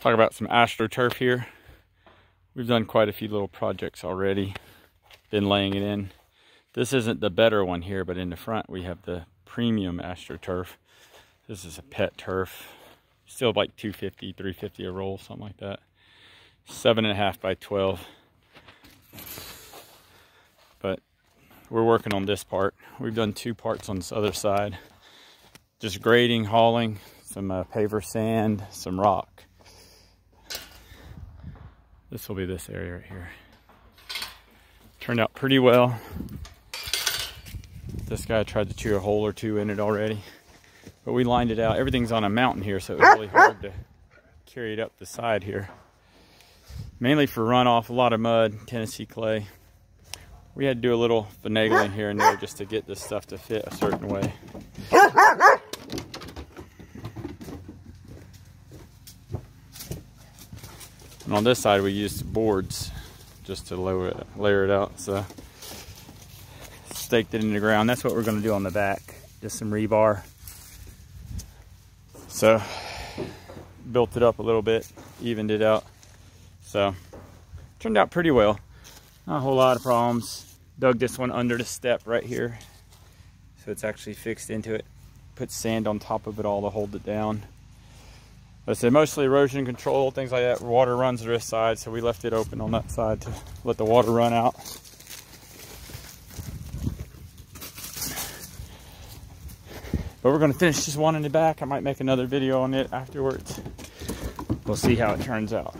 Talk about some astroturf here. We've done quite a few little projects already. Been laying it in. This isn't the better one here, but in the front we have the premium astroturf. This is a pet turf. Still like $250, $350 a roll, something like that. 7.5 by 12. But we're working on this part. We've done 2 parts on this other side. Just grading, hauling, some paver sand, some rock. This will be this area right here. Turned out pretty well. This guy tried to chew a hole or 2 in it already. But we lined it out. Everything's on a mountain here, so it was really hard to carry it up the side here. Mainly for runoff, a lot of mud, Tennessee clay. We had to do a little finagling here and there just to get this stuff to fit a certain way. And on this side we used boards just to layer it out. So staked it in the ground. That's what we're going to do on the back. Just some rebar. So built it up a little bit, evened it out. So turned out pretty well. Not a whole lot of problems. Dug this one under the step right here, so it's actually fixed into it. Put sand on top of it all to hold it down. But I said mostly erosion control, things like that. Water runs to this side, so we left it open on that side to let the water run out. But we're going to finish this one in the back. I might make another video on it afterwards. We'll see how it turns out.